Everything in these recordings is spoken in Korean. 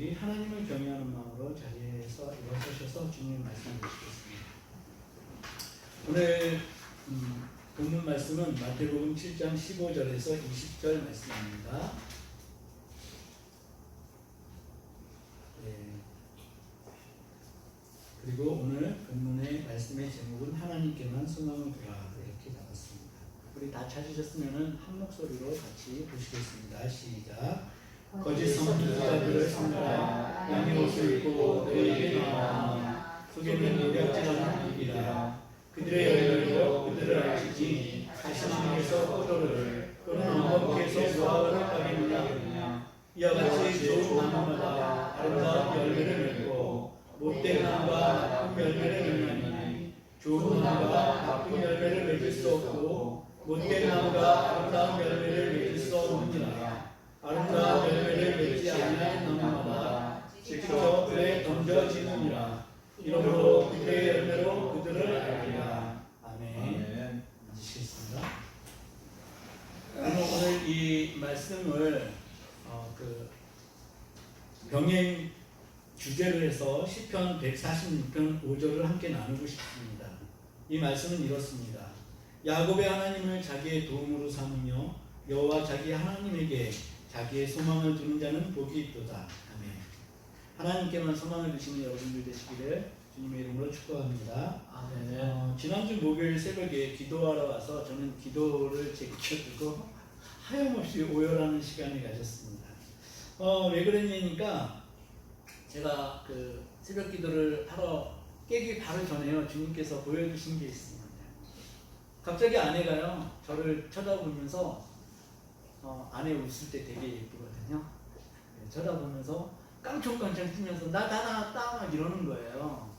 하나님을 경외하는 마음으로 자리에서 일어서셔서 주님 말씀 주시겠습니다. 오늘 본문 말씀은 마태복음 7장 15절에서 20절 말씀입니다. 그리고 오늘 본문의 말씀의 제목은 하나님께만 소망을 두라 이렇게 잡았습니다. 우리 다 찾으셨으면 한 목소리로 같이 보시겠습니다. 시작. 거짓 선지자들을 삼가라. 양의 옷을 입고 너희에게 나오나 속에는 노략질하는 입이라. 그들의 열매로 그들을 알지니 가시나무에서 포도를 또는 언덕에서 무화과를 따겠느냐. 이와 같이 좋은 나무마다 아름다운 열매를 맺고 못된 나무가 나쁜 열매를 맺나니 좋은 나무가 나쁜 열매를 맺을 수 없고 못된 나무가 아름다운 열매를 맺을 수 없느니라. 아름다운 열매를 맺지 아니하는 나무마다 직접 불에 던져지느니라. 이러므로 그들의 열매로 그들을 알리라. 아멘. 앉으시겠습니다. 오늘 이 말씀을 병행 주제로 해서 시편 146편 5절을 함께 나누고 싶습니다. 이 말씀은 이렇습니다. 야곱의 하나님을 자기의 도움으로 삼으며 여호와 자기 하나님에게 자기의 소망을 두는 자는 복이 있도다. 아멘. 하나님께만 소망을 두시는 여러분들 되시기를 주님의 이름으로 축복합니다. 아멘. 지난주 목요일 새벽에 기도하러 와서 저는 기도를 제껴두고 하염없이 오열하는 시간을 가졌습니다. 왜 그랬냐니까 제가 그 새벽 기도를 하러 깨기 바로 전에요. 주님께서 보여주신 게 있습니다. 갑자기 아내가요 저를 쳐다보면서 아내 웃을 때 되게 예쁘거든요. 쳐다보면서 깡총깡총 뛰면서 나 나왔다 막 이러는 거예요.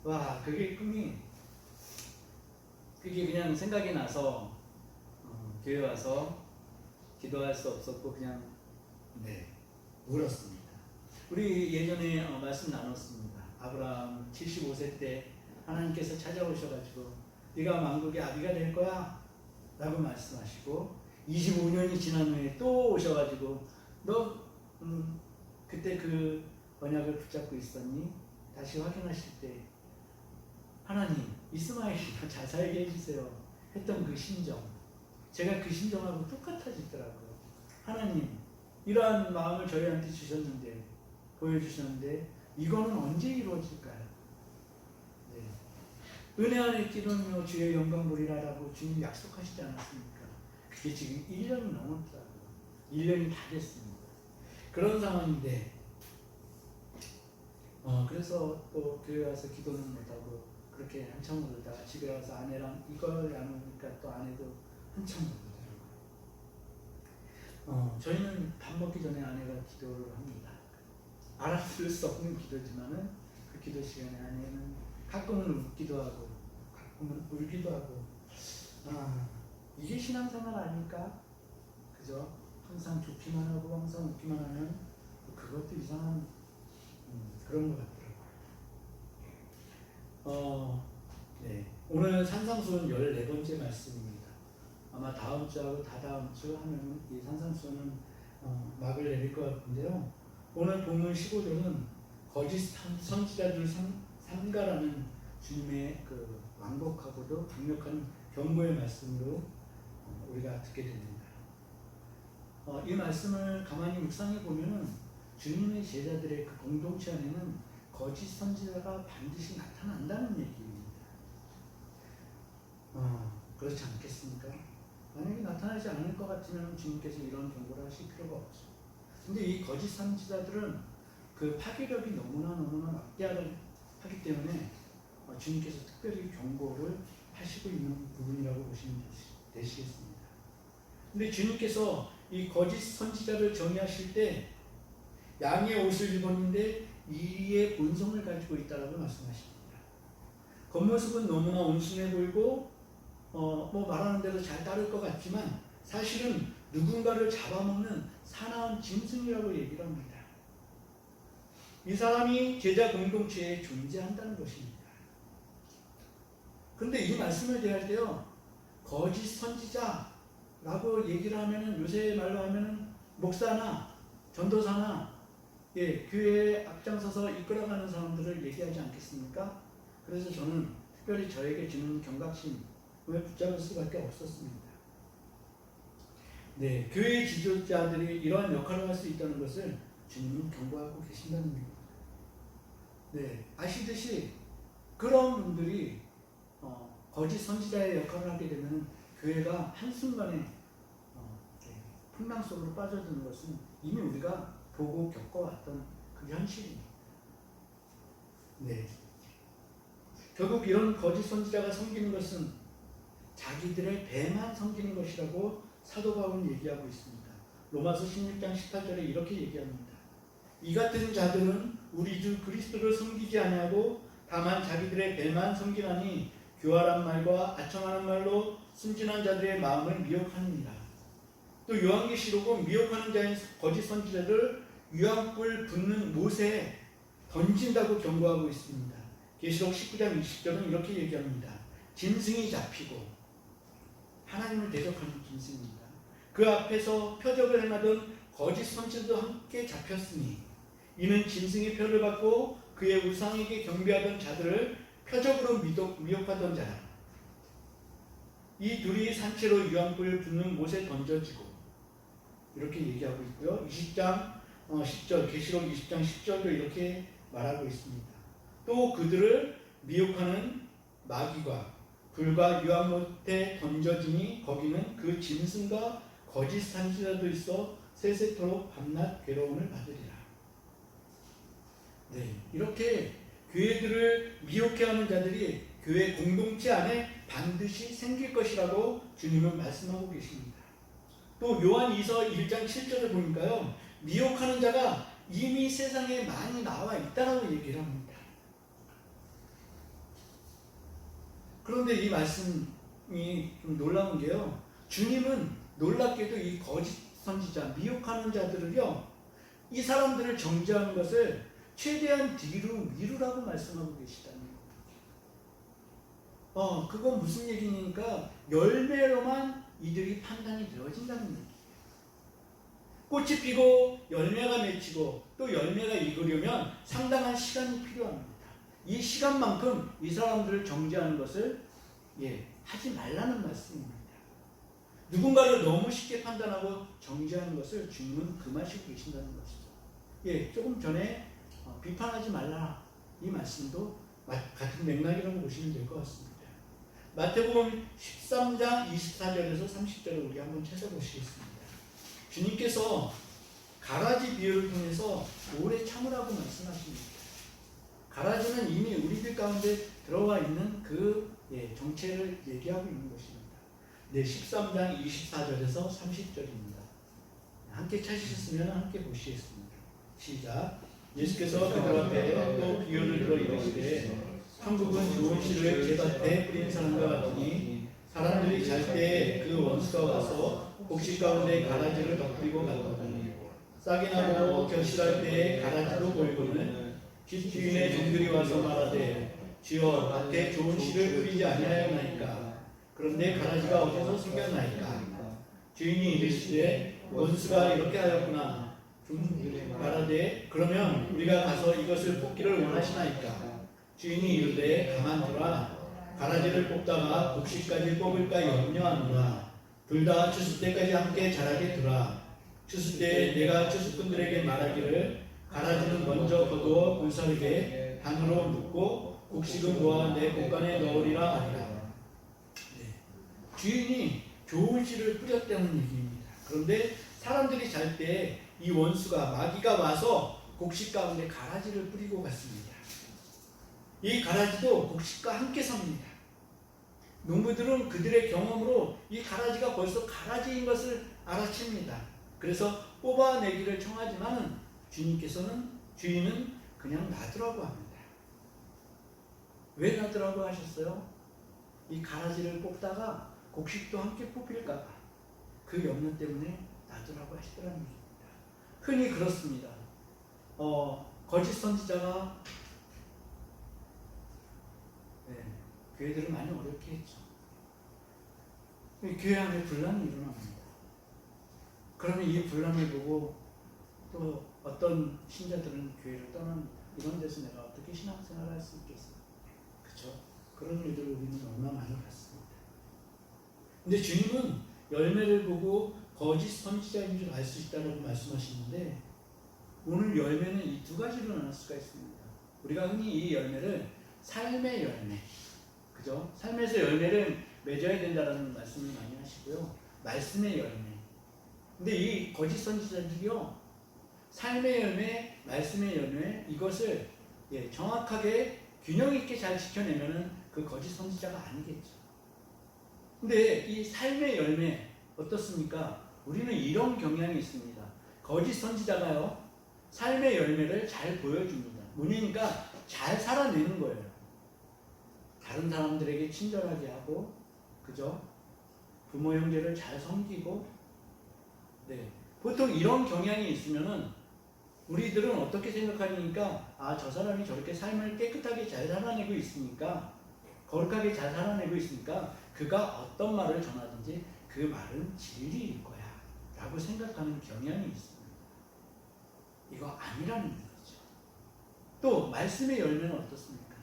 와 그게 그냥 생각이 나서 교회 와서 기도할 수 없었고 그냥 울었습니다. 우리 예전에 말씀 나눴습니다. 아브라함 75세 때 하나님께서 찾아오셔가지고 네가 만국의 아비가 될 거야 라고 말씀하시고 25년이 지난 후에 또 오셔가지고 너 그때 그 언약을 붙잡고 있었니? 다시 확인하실 때 하나님 이스마엘이나 잘 살게 해주세요 했던 그 심정, 제가 그 심정하고 똑같아지더라고요. 하나님 이러한 마음을 저희한테 주셨는데 보여주셨는데 이거는 언제 이루어질까요? 은혜 안에 끼르며 주의 영광 보리라라고 주님 약속하시지 않았습니까? 그게 지금 1년이 넘었더라고요. 1년이 다 됐습니다. 그런 상황인데 그래서 또 교회 와서 기도는 못하고 그렇게 한참 울다가 집에 와서 아내랑 이걸 나누니까 또 아내도 한참 울더라고요. 저희는 밥 먹기 전에 아내가 기도를 합니다. 알아들을 수 없는 기도지만은 그 기도 시간에 아내는 가끔은 웃기도 하고 가끔은 울기도 하고 이게 신앙생활 아닐까? 그죠? 항상 좋기만 하고 항상 웃기만 하면 그것도 이상한 그런 것 같더라고요. 오늘 산상수훈 14번째 말씀입니다. 아마 다음 주하고 다다음 주 하면 이 산상수훈은 막을 내릴 것 같은데요. 오늘 본문 15절은 거짓 선지자들 삼가라는 주님의 그 완곡하고도 강력한 경고의 말씀으로 우리가 듣게 됩니다. 이 말씀을 가만히 묵상해 보면은 주님의 제자들의 그 공동체 안에는 거짓 선지자가 반드시 나타난다는 얘기입니다. 그렇지 않겠습니까? 만약에 나타나지 않을 것 같으면 주님께서 이런 경고를 하실 필요가 없죠. 근데 이 거짓 선지자들은 그 파괴력이 너무나 막대하기 때문에 주님께서 특별히 경고를 하시고 있는 부분이라고 보시면 되시겠습니다. 근데 주님께서 이 거짓 선지자를 정의하실 때 양의 옷을 입었는데 이의 본성을 가지고 있다라고 말씀하십니다. 겉모습은 너무나 온순해 보이고 말하는 대로 잘 따를 것 같지만 사실은 누군가를 잡아먹는 사나운 짐승이라고 얘기를 합니다. 이 사람이 제자 공동체에 존재한다는 것입니다. 그런데 이 말씀을 대할 때요, 거짓 선지자라고 얘기를 하면은 요새 말로 하면은 목사나 전도사나 교회에 앞장서서 이끌어가는 사람들을 얘기하지 않겠습니까? 그래서 저는 특별히 저에게 주는 경각심을 붙잡을 수밖에 없었습니다. 교회 지도자들이 이러한 역할을 할 수 있다는 것을 주님은 경고하고 계신다는 얘기입니다. 아시듯이 그런 분들이 거짓 선지자의 역할을 하게 되면 교회가 한순간에 풍랑 속으로 빠져드는 것은 이미 우리가 보고 겪어왔던 그 현실입니다. 결국 이런 거짓 선지자가 섬기는 것은 자기들의 배만 섬기는 것이라고 사도 바울은 얘기하고 있습니다. 로마서 16장 18절에 이렇게 얘기합니다. 이 같은 자들은 우리 주 그리스도를 섬기지 아니하고 다만 자기들의 배만 섬기나니 교활한 말과 아첨하는 말로 순진한 자들의 마음을 미혹하느니라. 또 요한계시록은 미혹하는 자인 거짓 선지자를 유황불 붙는 못에 던진다고 경고하고 있습니다. 계시록 19장 20절은 이렇게 얘기합니다. 짐승이 잡히고, 하나님을 대적하는 짐승입니다. 그 앞에서 표적을 행하던 거짓 선지자도 함께 잡혔으니 이는 짐승의 표를 받고 그의 우상에게 경배하던 자들을 표적으로 미혹하던 자라. 이 둘이 산채로 유황불 붙는 못에 던져지고, 이렇게 얘기하고 있고요. 20장 10절, 계시록 20장 10절도 이렇게 말하고 있습니다. 또 그들을 미혹하는 마귀가 불과 유황못에 던져지니 거기는 그 짐승과 거짓 선지자도 있어 세세토록 밤낮 괴로움을 받으리라. 이렇게 교회들을 미혹해 하는 자들이 교회 공동체 안에 반드시 생길 것이라고 주님은 말씀하고 계십니다. 또 요한 2서 1장 7절을 보니까요, 미혹하는 자가 이미 세상에 많이 나와 있다라고 얘기를 합니다. 그런데 이 말씀이 좀 놀라운 게요, 주님은 놀랍게도 이 거짓 선지자, 미혹하는 자들을요, 이 사람들을 정죄하는 것을 최대한 뒤로 미루라고 말씀하고 계시다는 거예요. 그건 무슨 얘기니까 열매로만 이들이 판단이 되어진다는 얘기예요. 꽃이 피고 열매가 맺히고 또 열매가 익으려면 상당한 시간이 필요합니다. 이 시간만큼 이 사람들을 정죄하는 것을 하지 말라는 말씀입니다. 누군가를 너무 쉽게 판단하고 정죄하는 것을 주님은 금하시고 계신다는 것이죠. 조금 전에 비판하지 말라, 이 말씀도 같은 맥락이라고 보시면 될 것 같습니다. 마태복음 13장 24절에서 30절을 우리 한번 찾아보시겠습니다. 주님께서 가라지 비유를 통해서 오래 참으라고 말씀하십니다. 가라지는 이미 우리들 가운데 들어와 있는 그 정체를 얘기하고 있는 것입니다. 13장 24절에서 30절입니다. 함께 찾으셨으면 함께 보시겠습니다. 시작. 예수께서 그들 앞에 또 비유를 들어 이르시되 천국은 좋은 씨를 제밭에 뿌린 사람과 같으니 사람들이 잘 때 그 원수가 와서 곡식 가운데 가라지를 덮리고 갔더니 싹이 나고 결실할 때에 가라지도 보이고는 집 주인의 종들이 와서 말하되 주여 밭에 좋은 씨를 뿌리지 아니하였나이까. 그런데 가라지가 어디서 생겼나이까. 주인이 이르시되 원수가 이렇게 하였구나. 말하되 그러면 우리가 가서 이것을 뽑기를 원하시나이까. 주인이 이르되 가만두라. 가라지를 뽑다가 곡식까지 뽑을까 염려하노라. 둘 다 추수 때까지 함께 자라게 두라. 추수 때 내가 추수꾼들에게 말하기를 가라지는 먼저 거두어 불사르게 단으로 묶고 곡식은 모아 내 곡간에 넣으리라 하리라. 주인이 좋은 씨를 뿌렸다는 얘기입니다. 그런데 사람들이 잘 때 이 원수가, 마귀가 와서 곡식 가운데 가라지를 뿌리고 갔습니다. 이 가라지도 곡식과 함께 섭니다. 농부들은 그들의 경험으로 이 가라지가 벌써 가라지인 것을 알아챕니다. 그래서 뽑아내기를 청하지만 주인은 그냥 놔두라고 합니다. 왜 놔두라고 하셨어요? 이 가라지를 뽑다가 곡식도 함께 뽑힐까 봐 그 염려 때문에 놔두라고 하시더라는 얘기입니다. 흔히 그렇습니다. 거짓 선지자가 교회들을 많이 어렵게 했죠. 교회 안에 분란이 일어납니다. 그러면 이 분란을 보고 또 어떤 신자들은 교회를 떠난 이런 데서 내가 어떻게 신앙생활을 할 수 있겠어? 그렇죠? 그런 일들을 우리는 얼마나 많이 봤습니다. 근데 주님은 열매를 보고 거짓 선지자인 줄 알 수 있다고 말씀하시는데 오늘 열매는 이 두 가지로 나눌 수가 있습니다. 우리가 흔히 이 열매를 삶의 열매, 그죠? 삶에서 열매를 맺어야 된다는 말씀을 많이 하시고요. 말씀의 열매. 근데 이 거짓 선지자들이요, 삶의 열매, 말씀의 열매, 이것을 정확하게 균형 있게 잘 지켜내면은 그 거짓 선지자가 아니겠죠. 근데 이 삶의 열매 어떻습니까? 우리는 이런 경향이 있습니다. 거짓 선지자가요, 삶의 열매를 잘 보여줍니다. 뭐냐니까 잘 살아내는 거예요. 다른 사람들에게 친절하게 하고, 그죠? 부모 형제를 잘 섬기고, 네. 보통 이런 경향이 있으면은 우리들은 어떻게 생각하니까 저 사람이 저렇게 삶을 깨끗하게 잘 살아내고 있으니까, 거룩하게 잘 살아내고 있으니까 그가 어떤 말을 전하든지 그 말은 진리일 거야 라고 생각하는 경향이 있습니다. 이거 아니라는 거죠. 또 말씀의 열매는 어떻습니까?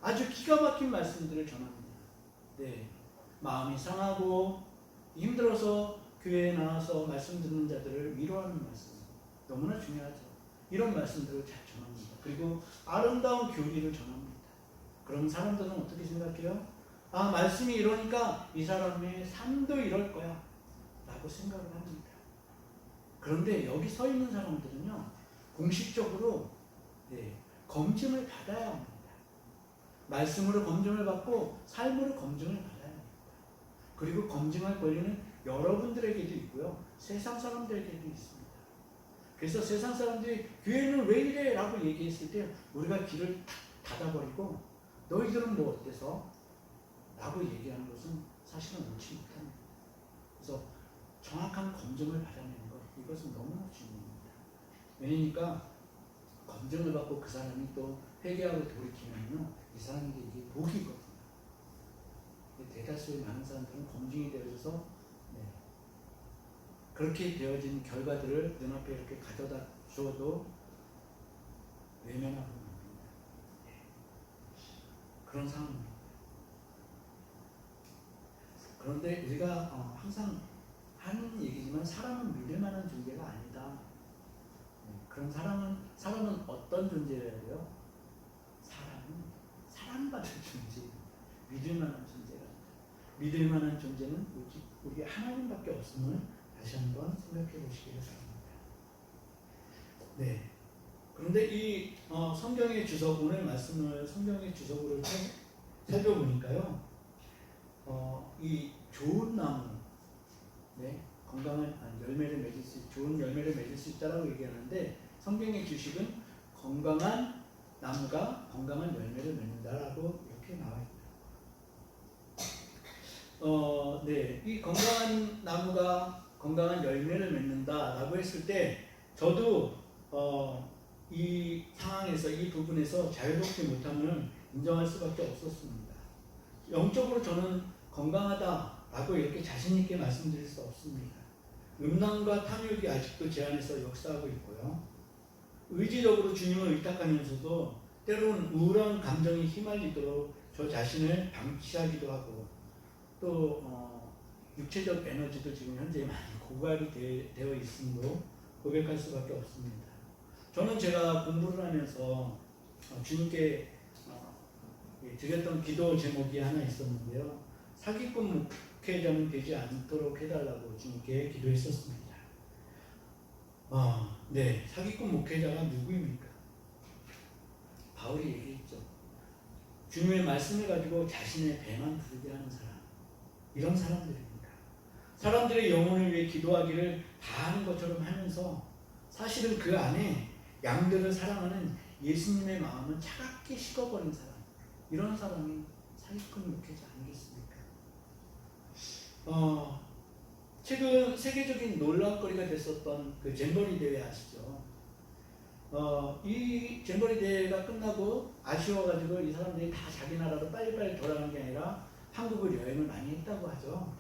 아주 기가 막힌 말씀들을 전합니다. 네. 마음이 상하고 힘들어서 교회에 나와서 말씀 듣는 자들을 위로하는 말씀, 너무나 중요하죠. 이런 말씀들을 잘 전합니다. 그리고 아름다운 교리를 전합니다. 그럼 사람들은 어떻게 생각해요? 말씀이 이러니까 이 사람의 삶도 이럴 거야 라고 생각을 합니다. 그런데 여기 서 있는 사람들은요, 공식적으로 검증을 받아야 합니다. 말씀으로 검증을 받고 삶으로 검증을 받아야 합니다. 그리고 검증할 권리는 여러분들에게도 있고요, 세상 사람들에게도 있습니다. 그래서 세상 사람들이 교회는 왜 이래? 라고 얘기했을 때 우리가 귀를 닫아버리고 너희들은 뭐 어때서? 라고 얘기하는 것은 사실은 옳지 못합니다. 그래서 정확한 검증을 받아내는 것, 이것은 너무나 중요합니다. 왜냐니까 검증을 받고 그 사람이 또 회개하고 돌이키면요, 이 사람에게 이게 복이거든요. 대다수의 많은 사람들은 검증이 되어져서 그렇게 되어진 결과들을 눈앞에 이렇게 가져다 주어도 외면하고 맙니다. 그런 상황입니다. 그런데 우리가 항상 하는 얘기지만 사람은 믿을 만한 존재가 아니다. 그런 사람은 어떤 존재예요? 사람은 사랑받을 존재입니다. 믿을 만한 존재가 아니다. 믿을 만한 존재는 우리 하나님밖에 없음을 다시 한번 생각해 보시기 바랍니다. 네. 그런데 이 성경의 주석, 오늘 말씀을 성경의 주석으로 살펴보니까요, 이 좋은 나무, 건강한 열매를 맺을 좋은 열매를 맺을 수 있다라고 얘기하는데, 성경의 주식은 건강한 나무가 건강한 열매를 맺는다라고 이렇게 나와 있다. 이 건강한 나무가 건강한 열매를 맺는다라고 했을 때, 저도 이 상황에서, 이 부분에서 자유롭지 못함을 인정할 수밖에 없었습니다. 영적으로 저는 건강하다라고 이렇게 자신 있게 말씀드릴 수 없습니다. 음란과 탐욕이 아직도 제 안에서 역사하고 있고요. 의지적으로 주님을 의탁하면서도 때로는 우울한 감정이 휘말리도록 저 자신을 방치하기도 하고, 또 육체적 에너지도 지금 현재 많이 고갈이 되어 있음도 고백할 수밖에 없습니다. 저는 제가 공부를 하면서 주님께 드렸던 기도 제목이 하나 있었는데요. 사기꾼 목회자는 되지 않도록 해달라고 주님께 기도했었습니다. 사기꾼 목회자가 누구입니까? 바울이 얘기했죠. 주님의 말씀을 가지고 자신의 배만 부르게 하는 사람, 이런 사람들입니다. 사람들의 영혼을 위해 기도하기를 다 하는 것처럼 하면서 사실은 그 안에 양들을 사랑하는 예수님의 마음은 차갑게 식어버린 사람, 이런 사람이 사기꾼 목회자 아니겠습니까? 최근 세계적인 논란거리가 됐었던 그 잼버리 대회 아시죠? 이 잼버리 대회가 끝나고 아쉬워가지고 이 사람들이 다 자기 나라로 빨리빨리 돌아간 게 아니라 한국을 여행을 많이 했다고 하죠.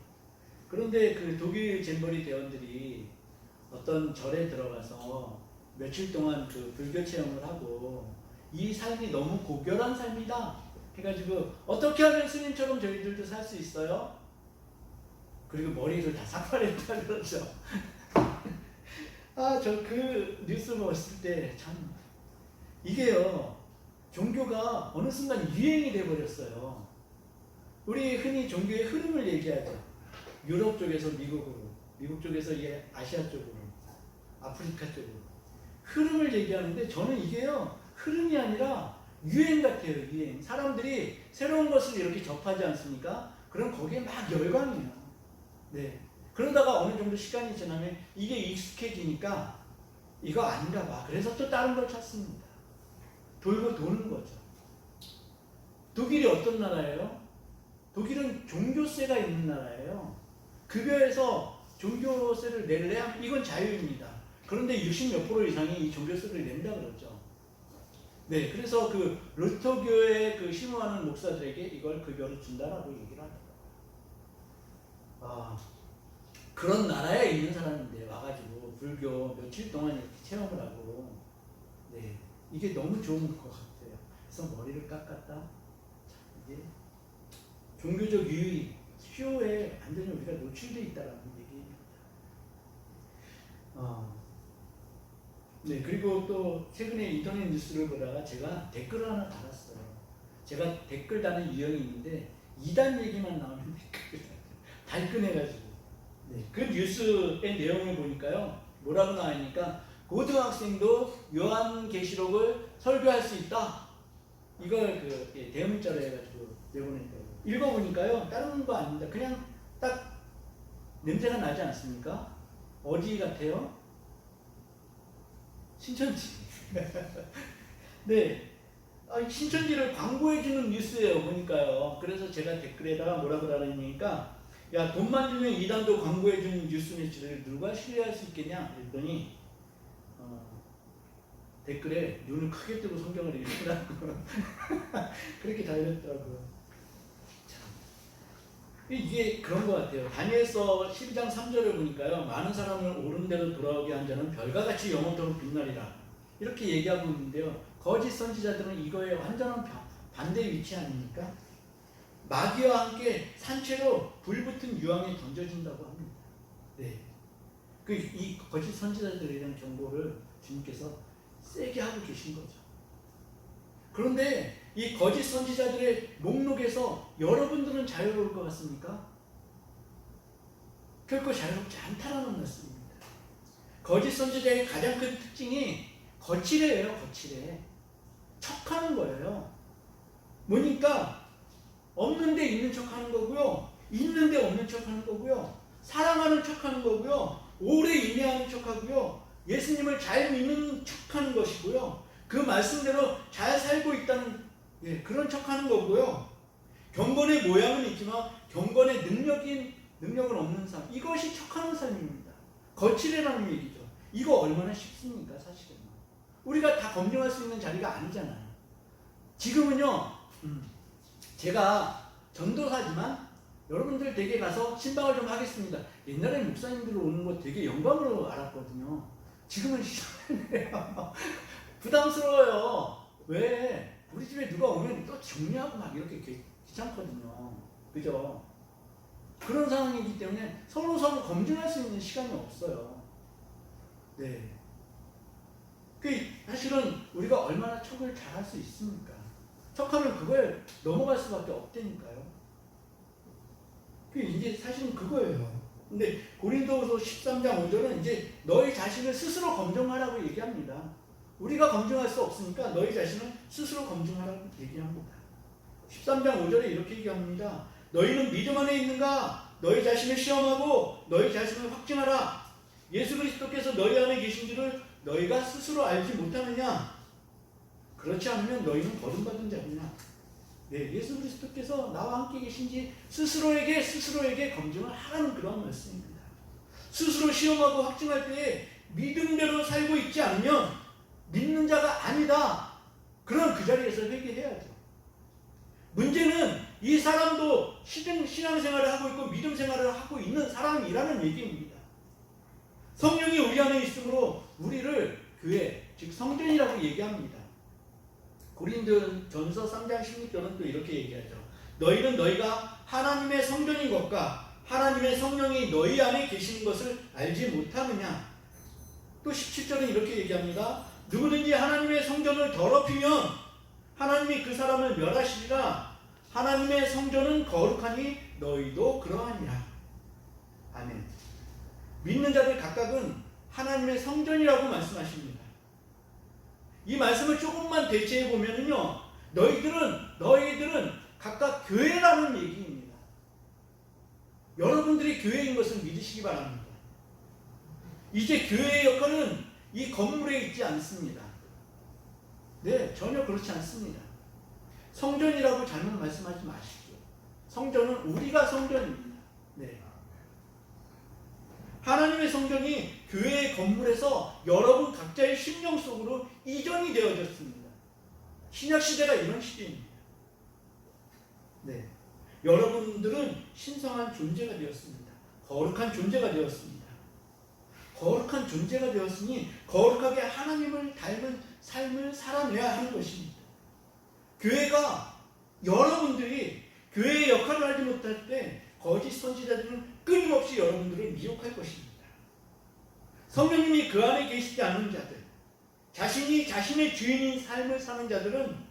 그런데 그 독일 잼버리 대원들이 어떤 절에 들어가서 며칠 동안 그 불교 체험을 하고 이 삶이 너무 고결한 삶이다 해가지고 어떻게 하면 스님처럼 저희들도 살 수 있어요? 그리고 머리를 다 삭발했다 그러죠. 아, 저 그 뉴스 봤을 때 참 이게요, 종교가 어느 순간 유행이 돼버렸어요. 우리 흔히 종교의 흐름을 얘기하죠. 유럽 쪽에서 미국으로, 미국 쪽에서 이게 아시아 쪽으로, 아프리카 쪽으로 흐름을 얘기하는데 저는 이게요, 흐름이 아니라 유행 같아요. 유행. 사람들이 새로운 것을 이렇게 접하지 않습니까? 그럼 거기에 막 열광해요. 네. 그러다가 어느 정도 시간이 지나면 이게 익숙해지니까 이거 아닌가 봐. 그래서 또 다른 걸 찾습니다. 돌고 도는 거죠. 독일이 어떤 나라예요? 독일은 종교세가 있는 나라예요. 급여에서 종교세를 낼래? 이건 자유입니다. 그런데 60몇 % 이상이 이 종교세를 낸다 그러죠. 네, 그래서 그 루터교에 그 심호하는 목사들에게 이걸 급여로 준다라고 얘기를 합니다. 아, 그런 나라에 있는 사람인데 와가지고 불교 며칠 동안 이렇게 체험을 하고, 네, 이게 너무 좋은 것 같아요. 그래서 머리를 깎았다. 이게 종교적 유의, 쇼에 완전히 우리가 노출되어 있다는 얘기입니다. 네, 그리고 또 최근에 인터넷 뉴스를 보다가 제가 댓글을 하나 달았어요. 제가 댓글 다는 유형이 있는데 2단 얘기만 나오면 댓글을 달끈해가지고. 네, 그 뉴스의 내용을 보니까요, 뭐라고 나와있니까 고등학생도 요한계시록을 설교할 수 있다. 이걸 그 대문자로 해가지고 내보냈더라고요. 읽어보니까요, 다른 거 아닙니다. 그냥 딱 냄새가 나지 않습니까? 어디 같아요? 신천지. 네. 신천지를 광고해주는 뉴스예요, 보니까요. 그래서 제가 댓글에다가 뭐라고 달았냐니까, 야, 돈만 주면 이단도 광고해주는 뉴스 매체를 누가 신뢰할 수 있겠냐? 그랬더니, 댓글에 눈을 크게 뜨고 성경을 읽으라고. 그렇게 달렸더라고요. 참. 이게 그런 것 같아요. 다니엘서 12장 3절을 보니까요, 많은 사람을 옳은 대로 돌아오게 한 자는 별과 같이 영원토록 빛나리라. 이렇게 얘기하고 있는데요. 거짓 선지자들은 이거에 완전한 반대 위치 아닙니까? 마귀와 함께 산채로 불붙은 유황에 던져진다고 합니다. 네. 이 거짓 선지자들에 대한 경고를 주님께서 세게 하고 계신 거죠. 그런데 이 거짓 선지자들의 목록에서 여러분들은 자유로울 것 같습니까? 결코 자유롭지 않다라는 말씀입니다. 거짓 선지자의 가장 큰 특징이 거칠해요. 거칠해. 척하는 거예요. 뭐니까 없는데 있는 척하는 거고요, 있는데 없는 척하는 거고요, 사랑하는 척하는 거고요, 오래 인내하는 척하고요, 예수님을 잘 믿는 척하는 것이고요, 그 말씀대로 잘 살고 있다는, 예, 그런 척하는 거고요, 경건의 모양은 있지만 경건의 능력은 없는 삶, 이것이 척하는 삶입니다. 거칠애라는 얘기죠. 이거 얼마나 쉽습니까? 사실은 우리가 다 검증할 수 있는 자리가 아니잖아요. 지금은요, 제가 전도사지만 여러분들 댁에 가서 신방을 좀 하겠습니다. 옛날에 목사님들 오는 거 되게 영광으로 알았거든요. 지금은 시선해요. 부담스러워요. 왜? 우리 집에 누가 오면 또 정리하고 막 이렇게 귀찮거든요. 그죠? 그런 상황이기 때문에 서로 검증할 수 있는 시간이 없어요. 네. 사실은 우리가 얼마나 척을 잘할 수 있습니까? 척하면 그거에 넘어갈 수밖에 없다니까요. 이제 사실은 그거예요. 근데 고린도후서 13장 5절은 이제 너희 자신을 스스로 검증하라고 얘기합니다. 우리가 검증할 수 없으니까 너희 자신을 스스로 검증하라고 얘기합니다. 13장 5절에 이렇게 얘기합니다. 너희는 믿음 안에 있는가? 너희 자신을 시험하고 너희 자신을 확증하라. 예수 그리스도께서 너희 안에 계신 줄을 너희가 스스로 알지 못하느냐? 그렇지 않으면 너희는 버림받은 자구나. 네, 예수 그리스도께서 나와 함께 계신지 스스로에게 검증을 하라는 그런 말씀입니다. 스스로 시험하고 확증할 때에 믿음대로 살고 있지 않으면 믿는 자가 아니다. 그럼 그 자리에서 회개해야죠. 문제는 이 사람도 신앙생활을 하고 있고 믿음 생활을 하고 있는 사람이라는 얘기입니다. 성령이 우리 안에 있으므로 우리를 교회, 즉 성전이라고 얘기합니다. 고린도전서 3장 16절은 또 이렇게 얘기하죠. 너희는 너희가 하나님의 성전인 것과 하나님의 성령이 너희 안에 계시는 것을 알지 못하느냐. 또 17절은 이렇게 얘기합니다. 누구든지 하나님의 성전을 더럽히면 하나님이 그 사람을 멸하시리라. 하나님의 성전은 거룩하니 너희도 그러하니라. 아멘. 믿는 자들 각각은 하나님의 성전이라고 말씀하십니다. 이 말씀을 조금만 대체해 보면요, 너희들은 각각 교회라는 얘기입니다. 여러분들이 교회인 것을 믿으시기 바랍니다. 이제 교회의 역할은 이 건물에 있지 않습니다. 네, 전혀 그렇지 않습니다. 성전이라고 잘못 말씀하지 마십시오. 성전은 우리가 성전입니다. 네. 하나님의 성전이 교회의 건물에서 여러분 각자의 심령 속으로 이전이 되어졌습니다. 신약시대가 이런 시대입니다. 네. 여러분들은 신성한 존재가 되었습니다. 거룩한 존재가 되었습니다. 거룩한 존재가 되었으니 거룩하게 하나님을 닮은 삶을 살아내야 하는 것입니다. 교회가 여러분들이 교회의 역할을 하지 못할 때 거짓 선지자들은 끊임없이 여러분들을 미혹할 것입니다. 성령님이 그 안에 계시지 않은 자들, 자신이 자신의 주인인 삶을 사는 자들은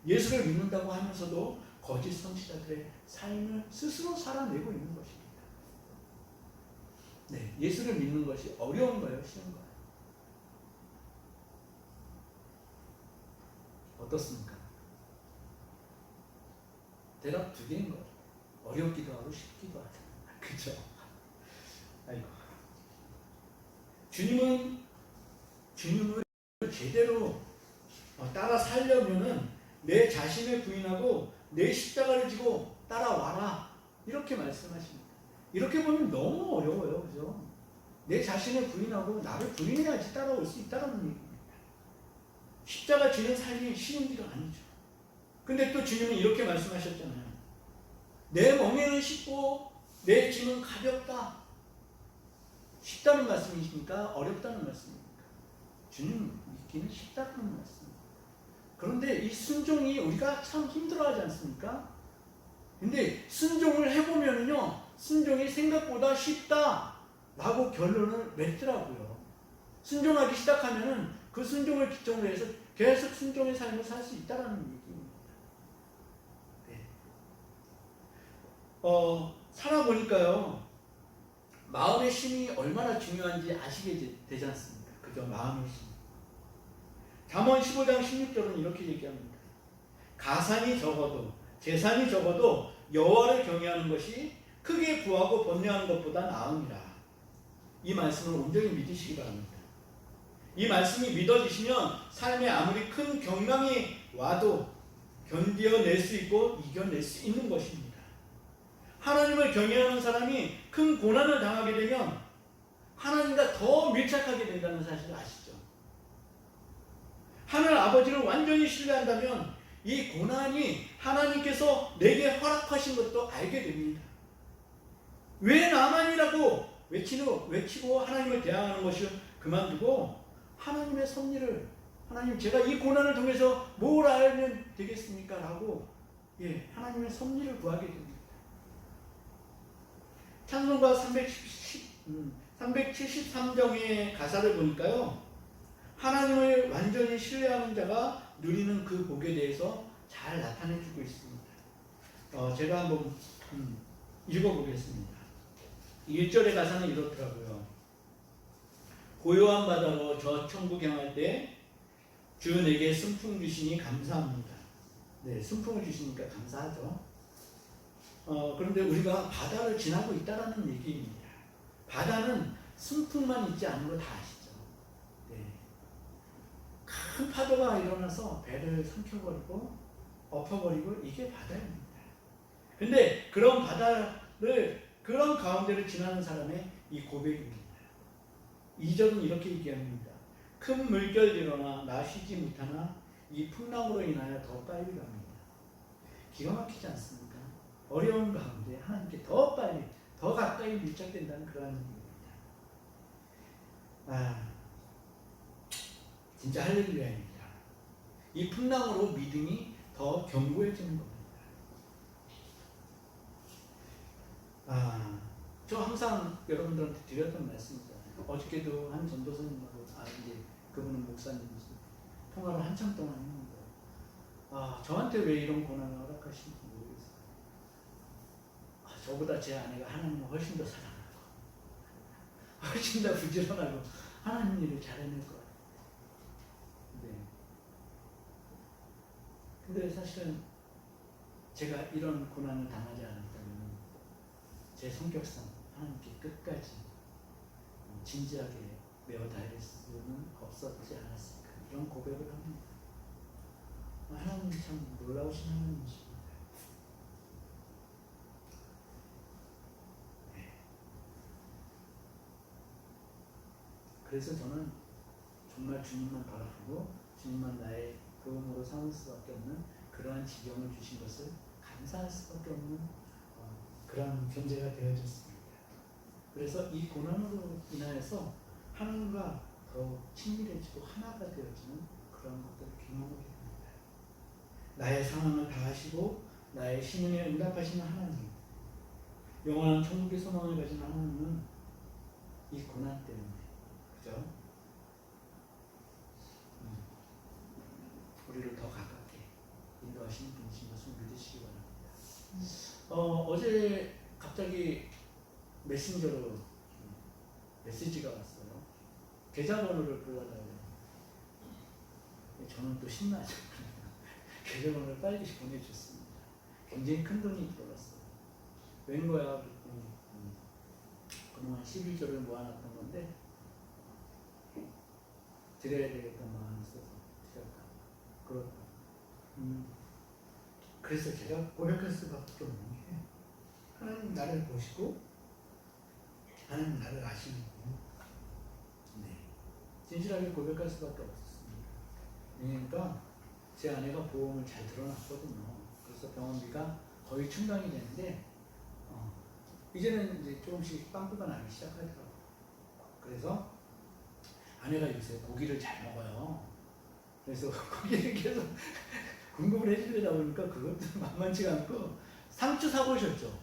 예수를 믿는다고 하면서도 거짓 선지자들의 삶을 스스로 살아내고 있는 것입니다. 네, 예수를 믿는 것이 어려운가요? 쉬운가요? 어떻습니까? 대답 두 개인 거예요. 어렵기도 하고 쉽기도 하죠. 그죠? 아이고. 주님을 제대로 따라 살려면은 내 자신을 부인하고 내 십자가를 지고 따라와라. 이렇게 말씀하십니다. 이렇게 보면 너무 어려워요. 그죠? 내 자신을 부인하고 나를 부인해야지 따라올 수 있다는 얘기입니다. 십자가 지는 삶이 쉬운 일은 아니죠. 근데 또 주님은 이렇게 말씀하셨잖아요. 내 멍에는 쉽고 내 짐은 가볍다. 쉽다는 말씀이십니까? 어렵다는 말씀입니까? 주님 믿기는 쉽다는 말씀입니다. 그런데 이 순종이 우리가 참 힘들어하지 않습니까? 근데 순종을 해보면요, 순종이 생각보다 쉽다라고 결론을 맺더라고요. 순종하기 시작하면은 그 순종을 기점으로 해서 계속 순종의 삶을 살 수 있다는 얘기입니다. 네. 살아보니까요, 마음의 힘이 얼마나 중요한지 아시게 되지 않습니까? 그죠? 마음의 힘. 잠언 15장 16절은 이렇게 얘기합니다. 가산이 적어도, 재산이 적어도 여호와를 경외하는 것이 크게 부하고 번뇌하는 것보다 나으니라. 이 말씀을 온전히 믿으시기 바랍니다. 이 말씀이 믿어지시면 삶에 아무리 큰 경랑이 와도 견뎌낼 수 있고 이겨낼 수 있는 것입니다. 하나님을 경외하는 사람이 큰 고난을 당하게 되면 하나님과 더 밀착하게 된다는 사실을 아시죠? 하늘 아버지를 완전히 신뢰한다면 이 고난이 하나님께서 내게 허락하신 것도 알게 됩니다. 왜 나만이라고 외치고 하나님을 대항하는 것을 그만두고 하나님의 섭리를, 하나님 제가 이 고난을 통해서 뭘 알면 되겠습니까? 라고 하나님의 섭리를 구하게 됩니다. 찬송가 373정의 가사를 보니까요, 하나님을 완전히 신뢰하는 자가 누리는 그 복에 대해서 잘 나타내주고 있습니다. 제가 한번 읽어보겠습니다. 1절의 가사는 이렇더라고요. 고요한 바다로 저 천국 향할 때 주 내게 순풍 주시니 감사합니다. 네, 순풍을 주시니까 감사하죠. 그런데 우리가 바다를 지나고 있다는 얘기입니다. 바다는 순풍만 있지 않은 거 다 아시죠? 네. 큰 파도가 일어나서 배를 삼켜버리고 엎어버리고 이게 바다입니다. 근데 그런 바다를, 그런 가운데를 지나는 사람의 이 고백입니다. 2절은 이렇게 얘기합니다. 큰 물결 일어나 나 쉬지 못하나 이 풍랑으로 인하여 더 빨리 갑니다. 기가 막히지 않습니까? 어려운 가운데 하나님께 더 빨리, 더 가까이 밀착된다는 그러한 얘기입니다. 진짜 할렐루야입니다. 이 풍랑으로 믿음이 더 견고해지는 겁니다. 저 항상 여러분들한테 드렸던 말씀이잖아요. 어저께도 한 전도사님하고 이제 그분은 목사님이시 통화를 한참 동안 했는데 저한테 왜 이런 고난을 허락하시는지 모르겠어요. 저보다 제 아내가 하나님을 훨씬 더 사랑하고 훨씬 더 부지런하고 하나님 일을 잘해낼 것 같아요. 네. 근데 사실은 제가 이런 고난을 당하지 않았다면 제 성격상 하나님께 끝까지 진지하게 매어 달릴 수는 없었지 않았을까, 이런 고백을 합니다. 하나님 참 놀라우신 하나님이십니다. 네. 그래서 저는 정말 주님만 바라보고 주님만 나의 도움으로 삼을 수밖에 없는 그러한 지경을 주신 것을 감사할 수밖에 없는 그런 존재가 되어졌습니다. 그래서 이 고난으로 인하여서 하나님과 더 친밀해지고 하나가 되어지는 그런 것들을 경험하게 됩니다. 나의 상황을 다 아시고 나의 신음에 응답하시는 하나님, 영원한 천국의 소망을 가진 하나님은 이 고난 때문에, 그죠? 우리를 더 가깝게 인도하시는 분이신 것을 믿으시기 바랍니다. 어제 갑자기 메신저로 메시지가 왔어요. 계좌번호를 불러달라고. 저는 또 신나죠. 계좌번호를 빨리 보내줬습니다. 굉장히 큰 돈이 들어갔어요. 웬 거야? 그동안 11조를 모아놨던 건데 드려야 되겠다는 마음이 있어서 드렸다. 그렇다. 그래서 제가 고백할 수밖에 없는 게, 하나님 나를 보시고 하나님 나를 아시는군요. 네. 진실하게 고백할 수밖에 없었습니다. 그러니까 제 아내가 보험을 잘 들어놨거든요. 그래서 병원비가 거의 충당이 되는데 이제는 이제 조금씩 빵꾸가 나기 시작하더라고요. 그래서 아내가 요새 고기를 잘 먹어요. 그래서 고기를 계속 공급을 해주려다 보니까 그것도 만만치가 않고, 상추 사보셨죠?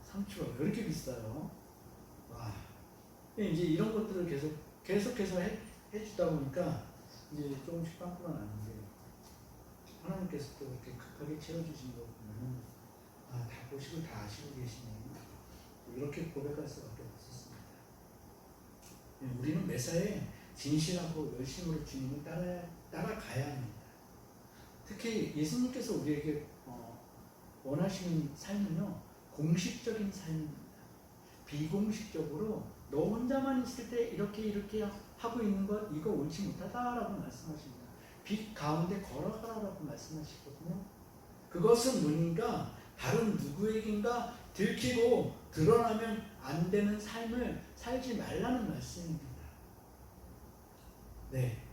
상추가 왜 이렇게 비싸요? 이제 이런 것들을 계속해서 해주다 보니까 이제 조금씩 빵꾸가 나는데, 하나님께서 또 이렇게 급하게 채워주신 거 보면 다 보시고 다 아시고 계시네, 이렇게 고백할 수밖에 없었습니다. 우리는 매사에 진실하고 열심으로 주님을 따라가야 합니다. 특히 예수님께서 우리에게 원하시는 삶은요, 공식적인 삶입니다. 비공식적으로 너 혼자만 있을 때 이렇게 하고 있는 것, 이거 옳지 못하다라고 말씀하십니다. 빛 가운데 걸어가라라고 말씀하시거든요. 그것은 뭔가 다른 누구에겐가 들키고 드러나면 안 되는 삶을 살지 말라는 말씀입니다. 네,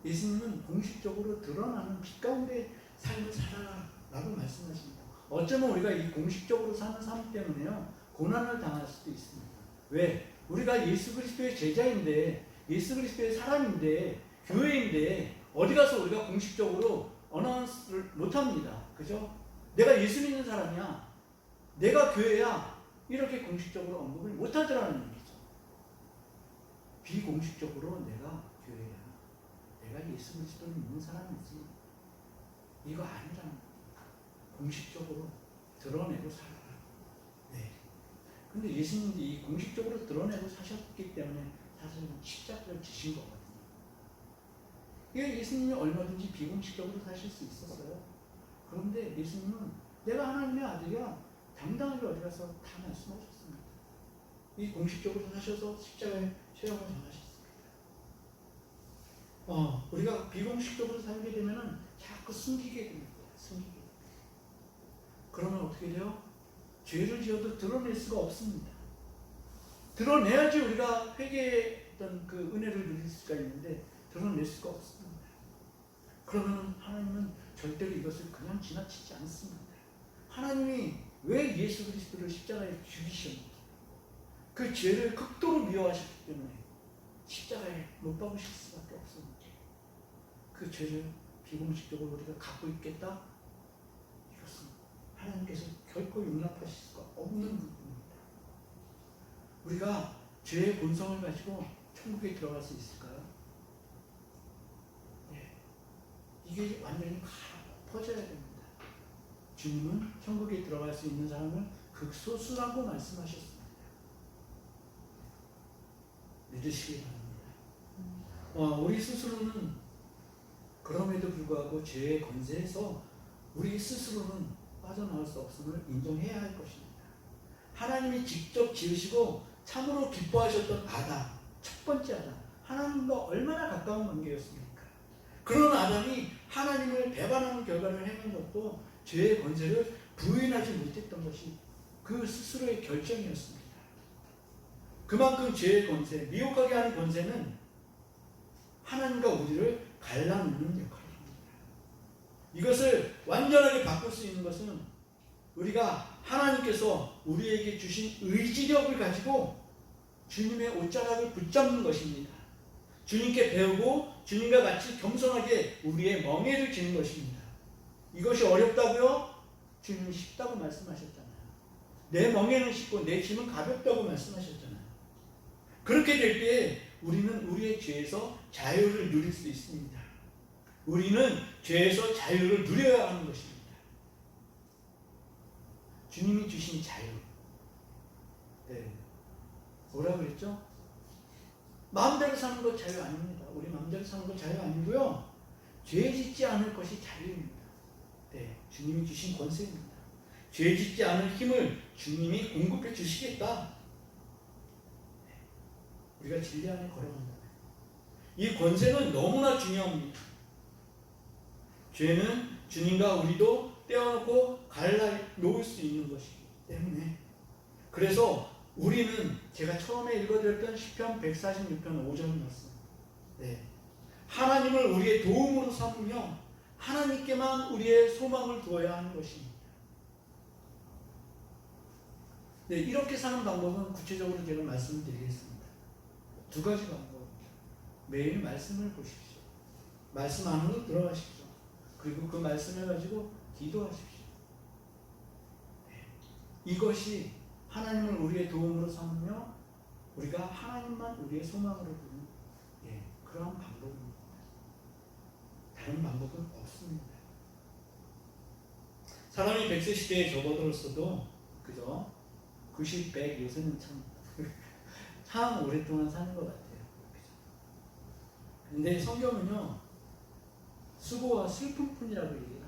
예수님은 공식적으로 드러나는 빛 가운데 삶을 살아라라고 말씀하십니다. 어쩌면 우리가 이 공식적으로 사는 삶 때문에요, 고난을 당할 수도 있습니다. 왜? 우리가 예수 그리스도의 제자인데, 예수 그리스도의 사람인데, 교회인데 어디 가서 우리가 공식적으로 어나운스를 못합니다. 그죠? 내가 예수 믿는 사람이야, 내가 교회야, 이렇게 공식적으로 언급을 못하더라는 얘기죠. 비공식적으로 내가 교회야, 내가 예수 그리스도를 믿는 사람이지, 이거 아니라는 거예요. 공식적으로 드러내고 살아라. 네. 근데 예수님이 이 공식적으로 드러내고 사셨기 때문에 사실은 십자가를 지신 거거든요. 예수님이 얼마든지 비공식적으로 사실 수 있었어요. 그런데 예수님은 내가 하나님의 아들이야, 당당하게 어디 가서 다 말씀하셨습니다. 이 공식적으로 사셔서 십자가의 체험을 전하셨습니다. 우리가 비공식적으로 살게 되면은 자꾸 숨기게 됩니다. 숨기게. 그러면 어떻게 돼요? 죄를 지어도 드러낼 수가 없습니다. 드러내야지 우리가 회개했던 그 은혜를 누릴 수가 있는데 드러낼 수가 없습니다. 그러면 하나님은 절대로 이것을 그냥 지나치지 않습니다. 하나님이 왜 예수 그리스도를 십자가에 죽이셨는지, 그 죄를 극도로 미워하셨기 때문에 십자가에 못 박으실 수밖에 없습니다. 그 죄를 비공식적으로 우리가 갖고 있겠다? 이것은 하나님께서 결코 용납하실 수가 없는 부분입니다. 우리가 죄의 본성을 가지고 천국에 들어갈 수 있을까요? 네. 이게 완전히 퍼져야 됩니다. 주님은 천국에 들어갈 수 있는 사람을 극소수라고 말씀하셨습니다. 믿으시기 바랍니다. 우리 스스로는 그럼에도 불구하고 죄의 권세에서 우리 스스로는 빠져나올 수 없음을 인정해야 할 것입니다. 하나님이 직접 지으시고 참으로 기뻐하셨던 아담, 첫 번째 아담, 하나님과 얼마나 가까운 관계였습니까? 그런 아담이 하나님을 배반하는 결과를 행한 것도 죄의 권세를 부인하지 못했던 것이 그 스스로의 결정이었습니다. 그만큼 죄의 권세, 미혹하게 하는 권세는 하나님과 우리를 갈라놓는 역할입니다. 이것을 완전하게 바꿀 수 있는 것은 우리가 하나님께서 우리에게 주신 의지력을 가지고 주님의 옷자락을 붙잡는 것입니다. 주님께 배우고 주님과 같이 겸손하게 우리의 멍에를 지는 것입니다. 이것이 어렵다고요? 주님이 쉽다고 말씀하셨잖아요. 내 멍에는 쉽고 내 짐은 가볍다고 말씀하셨잖아요. 그렇게 될 때에 우리는 우리의 죄에서 자유를 누릴 수 있습니다. 우리는 죄에서 자유를 누려야 하는 것입니다. 주님이 주신 자유. 네. 뭐라 그랬죠? 마음대로 사는 것 자유 아닙니다. 우리 마음대로 사는 것 자유 아니고요. 죄 짓지 않을 것이 자유입니다. 네. 주님이 주신 권세입니다. 죄 짓지 않을 힘을 주님이 공급해 주시겠다. 네. 우리가 진리 안에 걸어간다. 이 권세는 너무나 중요합니다. 죄는 주님과 우리도 떼어놓고 갈라놓을 수 있는 것이기 때문에 그래서 우리는 제가 처음에 읽어드렸던 시편 146편 5절 말씀 네. 하나님을 우리의 도움으로 삼으며 하나님께만 우리의 소망을 두어야 하는 것입니다. 네, 이렇게 사는 방법은 구체적으로 제가 말씀을 드리겠습니다. 두 가지 방법입니다. 매일 말씀을 보십시오. 말씀 안으로 들어가십시오. 그리고 그 말씀을 가지고 기도하십시오. 네. 이것이 하나님을 우리의 도움으로 삼으며 우리가 하나님만 우리의 소망으로 두는 그러한 방법입니다. 다른 방법은 없습니다. 사람이 100세 시대에 접어들었어도 그죠? 90, 100 요새는 참 오랫동안 사는 것 같아요. 근데 성경은요 수고와 슬픔뿐이라고 얘기를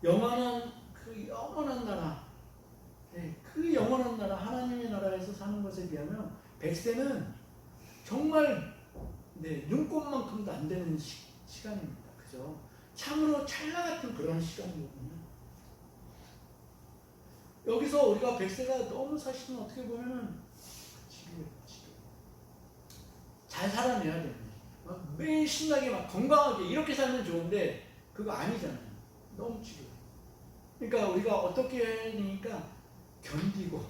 하더라고요. 영원한 나라, 네, 그 영원한 나라 하나님의 나라에서 사는 것에 비하면 100세는 정말 눈꼽만큼도 안 되는 시간입니다. 그죠? 참으로 찰나 같은 그런 시간이거든요. 여기서 우리가 100세가 너무 사실은 어떻게 보면은 지루해요. 잘 살아내야 됩니다. 매일 신나게 막 건강하게 이렇게 살면 좋은데 그거 아니잖아요. 너무 지루해요. 그러니까 우리가 어떻게 해야 되니까 견디고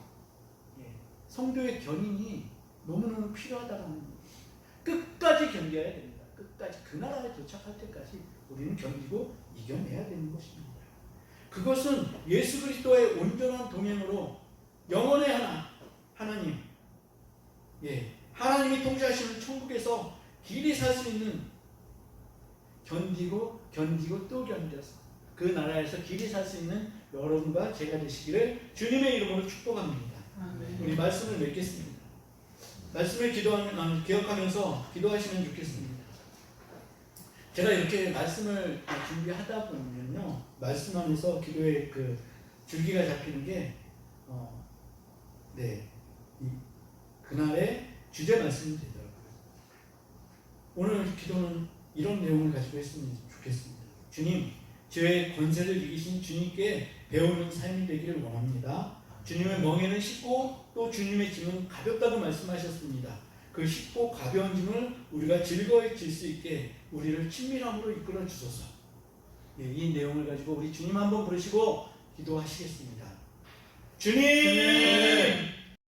성도의 견인이 너무너무 필요하다는 거예요. 끝까지 견뎌야 됩니다. 끝까지 그 나라에 도착할 때까지 우리는 견디고 이겨내야 되는 것입니다. 그것은 예수 그리스도의 온전한 동행으로 영원의 하나님 하나님이 통치하시는 천국에서 길이 살 수 있는 견디고 또 견뎌서 그 나라에서 길이 살 수 있는 여러분과 제가 되시기를 주님의 이름으로 축복합니다. 우리 말씀을 맺겠습니다. 말씀을 기억하면서 기도하시면 좋겠습니다. 제가 이렇게 말씀을 준비하다 보면요 말씀 안에서 기도의 그 줄기가 잡히는 게 그날의 주제 말씀이 되더라고요. 오늘 기도는 이런 내용을 가지고 했으면 좋겠습니다. 주님, 죄의 권세를 이기신 주님께 배우는 삶이 되기를 원합니다. 주님의 멍에는 쉽고 또 주님의 짐은 가볍다고 말씀하셨습니다. 그 쉽고 가벼운 짐을 우리가 즐거이 질 수 있게 우리를 친밀함으로 이끌어 주소서. 이 내용을 가지고 우리 주님 한번 부르시고 기도하시겠습니다. 주님!